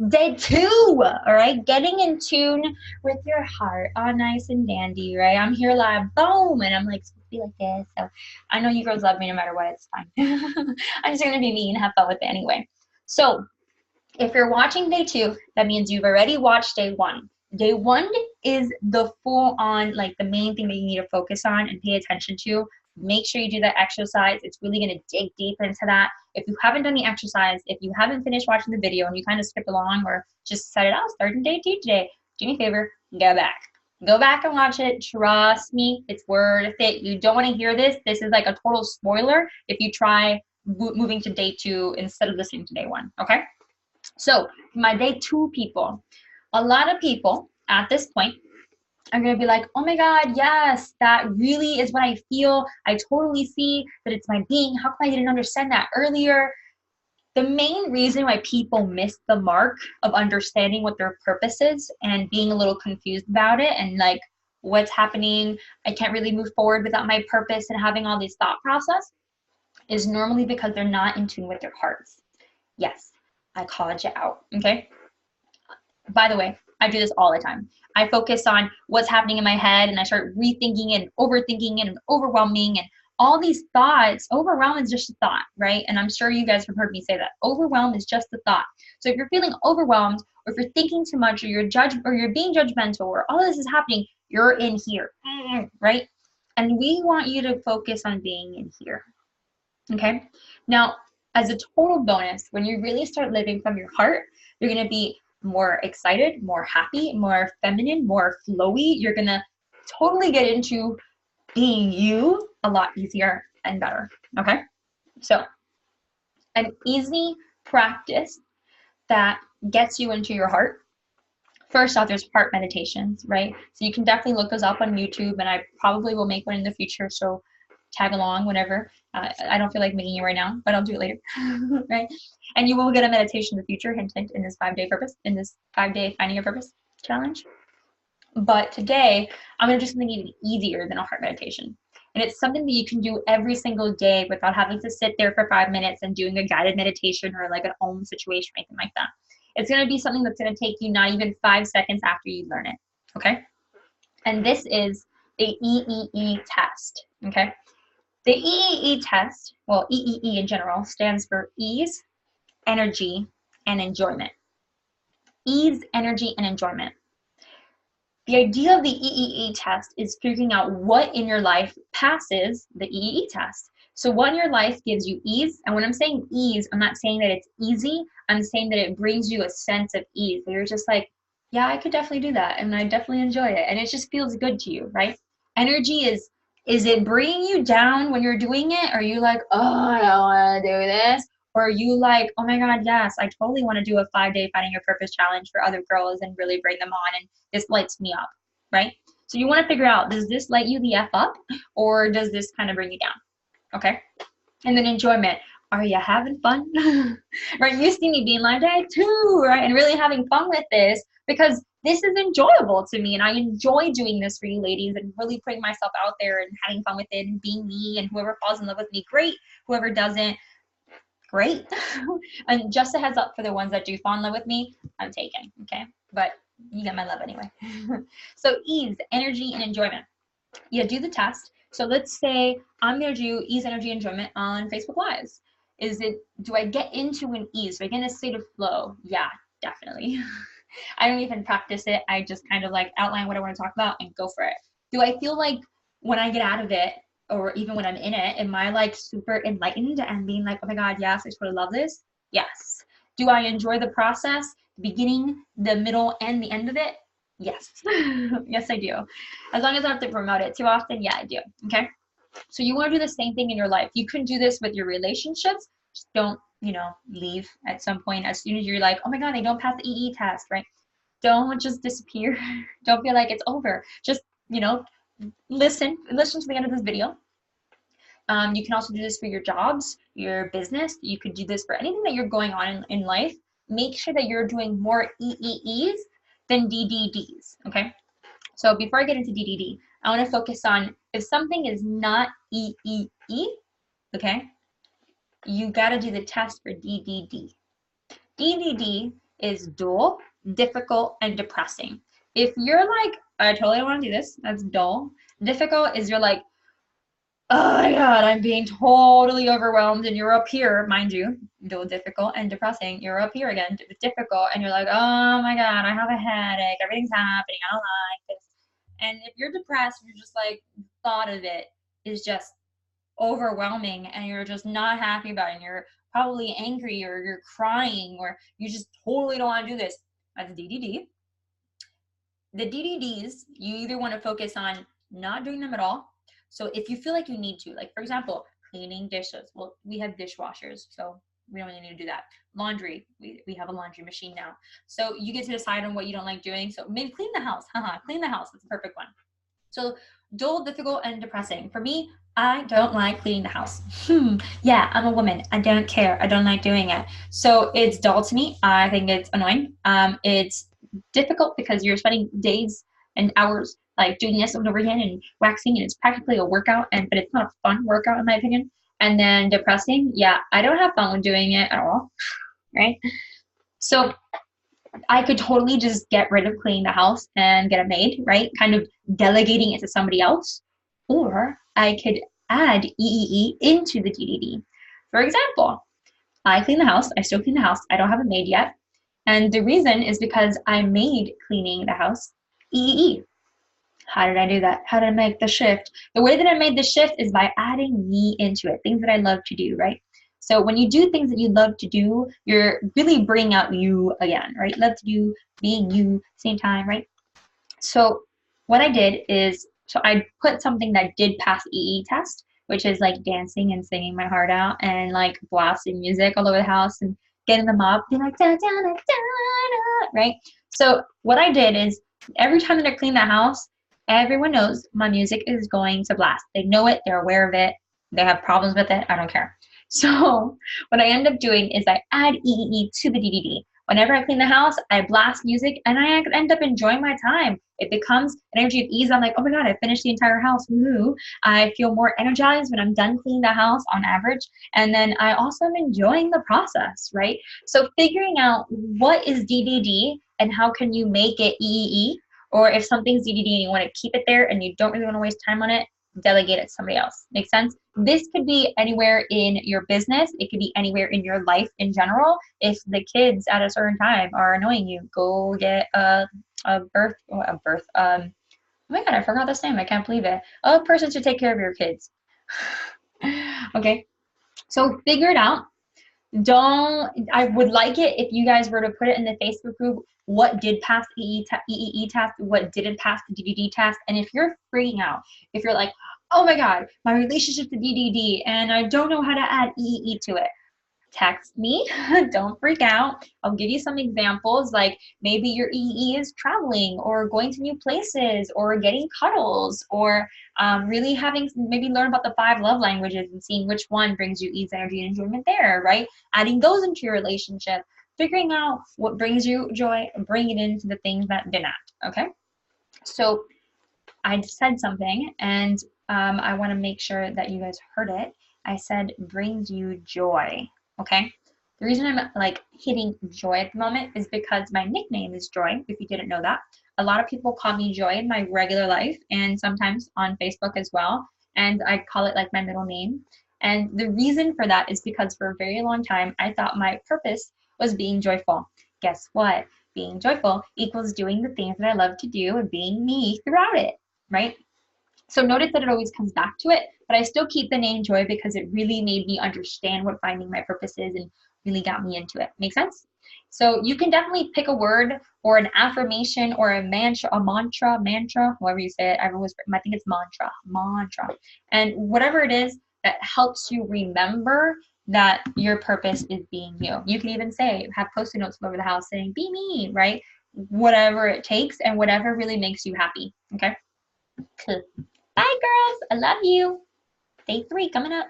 Day two, all right? Getting in tune with your heart, all nice and dandy, right? I'm here like boom, and I'm like supposed to be like this. So I know you girls love me no matter what. It's fine. I'm just gonna be me and have fun with it anyway. So if you're watching day two, that means you've already watched day one. Day one is the full on, like the main thing that you need to focus on and pay attention to. Make sure you do that exercise. It's really going to dig deep into that. If you haven't done the exercise, if you haven't finished watching the video and you kind of skipped along or just said it out, starting day two today, do me a favor, go back. Go back and watch it. Trust me, it's worth it. You don't want to hear this. This is like a total spoiler if you try moving to day two instead of listening to day one, okay? So my day two people, a lot of people at this point are going to be like, oh my God, yes, that really is what I feel. I totally see that it's my being. How come I didn't understand that earlier? The main reason why people miss the mark of understanding what their purpose is and being a little confused about it and like what's happening, I can't really move forward without my purpose and having all these thought process is normally because they're not in tune with their hearts. Yes, I called you out, okay? By the way, I do this all the time. I focus on what's happening in my head and I start rethinking and overthinking and overwhelming and all these thoughts. Overwhelm is just a thought, right? And I'm sure you guys have heard me say that. Overwhelm is just a thought. So if you're feeling overwhelmed or if you're thinking too much or you're being judgmental or all of this is happening, you're in here, right? And we want you to focus on being in here, okay? Now, as a total bonus, when you really start living from your heart, you're going to be more excited, more happy, more feminine, more flowy. You're going to totally get into being you a lot easier and better, okay? So an easy practice that gets you into your heart. First off, there's heart meditations, right? So you can definitely look those up on YouTube, and I probably will make one in the future, so tag along whenever. I don't feel like making it right now, but I'll do it later, right? And you will get a meditation in the future, hint, hint, in this 5-day purpose, in this 5-day finding your purpose challenge. But today, I'm gonna do something even easier than a heart meditation. And it's something that you can do every single day without having to sit there for 5 minutes and doing a guided meditation or like an Om situation or anything like that. It's gonna be something that's gonna take you not even 5 seconds after you learn it, okay? And this is the EEE test, okay? The EEE test, well, EEE in general, stands for ease, energy, and enjoyment. Ease, energy, and enjoyment. The idea of the EEE test is figuring out what in your life passes the EEE test. So what in your life gives you ease? And when I'm saying ease, I'm not saying that it's easy. I'm saying that it brings you a sense of ease. Where you're just like, yeah, I could definitely do that. And I definitely enjoy it. And it just feels good to you, right? Energy is it bringing you down when you're doing it? Or are you like, oh, I don't want to do this? Or are you like, oh my God, yes, I totally want to do a 5-day finding your purpose challenge for other girls and really bring them on, and this lights me up, right? So you want to figure out, does this light you the F up, or does this kind of bring you down, okay? And then enjoyment. Are you having fun? Right, you see me being like that too, right? And really having fun with this because this is enjoyable to me and I enjoy doing this for you ladies and really putting myself out there and having fun with it and being me, and whoever falls in love with me, great. Whoever doesn't, great. And just a heads up for the ones that do fall in love with me, I'm taken, okay? But you get my love anyway. So ease, energy, and enjoyment. You do the test. So let's say I'm gonna do ease, energy, enjoyment on Facebook Lives. Do I get into an ease? Do I get in a state of flow? Yeah, definitely. I don't even practice it. I just kind of like outline what I want to talk about and go for it. Do I feel like when I get out of it, or even when I'm in it, am I like super enlightened and being like, oh my God, yes, I totally love this? Yes. Do I enjoy the process, the beginning, the middle, and the end of it? Yes. Yes, I do. As long as I don't have to promote it too often, yeah, I do. Okay. So you want to do the same thing in your life. You can do this with your relationships. Just don't, leave at some point as soon as you're like, oh my God, they don't pass the EE test, right? Don't just disappear. Don't feel like it's over. Just, listen to the end of this video. You can also do this for your jobs, your business. You could do this for anything that you're going on in life. Make sure that you're doing more EEEs than DDDs, okay? So before I get into DDD, I want to focus on if something is not EEE, okay, you got to do the test for DDD. DDD is dull, difficult, and depressing. If you're like, I totally want to do this, that's dull. Difficult is you're like, oh my God, I'm being totally overwhelmed, and you're up here, mind you, dull, difficult, and depressing. You're up here again, difficult, and you're like, oh my God, I have a headache, everything's happening, I don't like this. And if you're depressed, you're just like, thought of it is just overwhelming, and you're just not happy about it, and you're probably angry, or you're crying, or you just totally don't want to do this. That's DDD. The DDDs, you either want to focus on not doing them at all. So if you feel like you need to, like for example, cleaning dishes. Well, we have dishwashers, so we don't really need to do that. Laundry, we have a laundry machine now. So you get to decide on what you don't like doing. So maybe clean the house. Clean the house. That's a perfect one. So dull, difficult, and depressing. For me, I don't like cleaning the house. Yeah, I'm a woman. I don't care. I don't like doing it. So it's dull to me. I think it's annoying. It's difficult because you're spending days and hours like doing this over and over again and waxing, and it's practically a workout, but it's not a fun workout in my opinion. And then depressing, yeah, I don't have fun with doing it at all, right? So I could totally just get rid of cleaning the house and get a maid, right? Kind of delegating it to somebody else. Or I could add EEE into the DDD. For example, I clean the house. I still clean the house. I don't have a maid yet. And the reason is because I made cleaning the house EEE. How did I do that? How did I make the shift? The way that I made the shift is by adding me into it, things that I love to do, right? So when you do things that you love to do, you're really bringing out you again, right? Love to do, being you, same time, right? So what I did is, so I put something that did pass EE test, which is like dancing and singing my heart out and like blasting music all over the house and getting them up, being like, da, da, da, da, da, right? So what I did is every time that I clean the house, everyone knows my music is going to blast. They know it, they're aware of it, they have problems with it, I don't care. So what I end up doing is I add EEE to the DDD. Whenever I clean the house, I blast music and I end up enjoying my time. It becomes an energy of ease. I'm like, oh my God, I finished the entire house. Woo. I feel more energized when I'm done cleaning the house on average. And then I also am enjoying the process, right? So figuring out what is DDD and how can you make it EEE, or if something's DDD and you want to keep it there and you don't really want to waste time on it, delegate it to somebody else. Make sense? This could be anywhere in your business. It could be anywhere in your life in general. If the kids at a certain time are annoying you, go get oh my God, I forgot this name. I can't believe it. A person to take care of your kids. Okay. So figure it out. I would like it if you guys were to put it in the Facebook group, what did pass the EEE test, what didn't pass the DDD test. And if you're freaking out, if you're like, oh my God, my relationship's to DDD and I don't know how to add EEE to it, text me. Don't freak out. I'll give you some examples, like maybe your EE is traveling or going to new places or getting cuddles, or really having, maybe learn about the 5 love languages and seeing which one brings you ease, energy, and enjoyment there, right? Adding those into your relationship, figuring out what brings you joy, and bringing it into the things that did not, okay? So I said something, and I want to make sure that you guys heard it. I said brings you joy. Okay, the reason I'm like hitting joy at the moment is because my nickname is Joy, if you didn't know that. A lot of people call me Joy in my regular life and sometimes on Facebook as well, and I call it like my middle name. And the reason for that is because for a very long time I thought my purpose was being joyful. Guess what? Being joyful equals doing the things that I love to do and being me throughout it, right? So notice that it always comes back to it, but I still keep the name Joy because it really made me understand what finding my purpose is and really got me into it. Make sense? So you can definitely pick a word or an affirmation or a mantra, however you say it. I think it's mantra. And whatever it is that helps you remember that your purpose is being you. You can even say, have Post-it notes all over the house saying, be me, right? Whatever it takes and whatever really makes you happy, okay? Cool. Bye, girls. I love you. Day 3 coming up.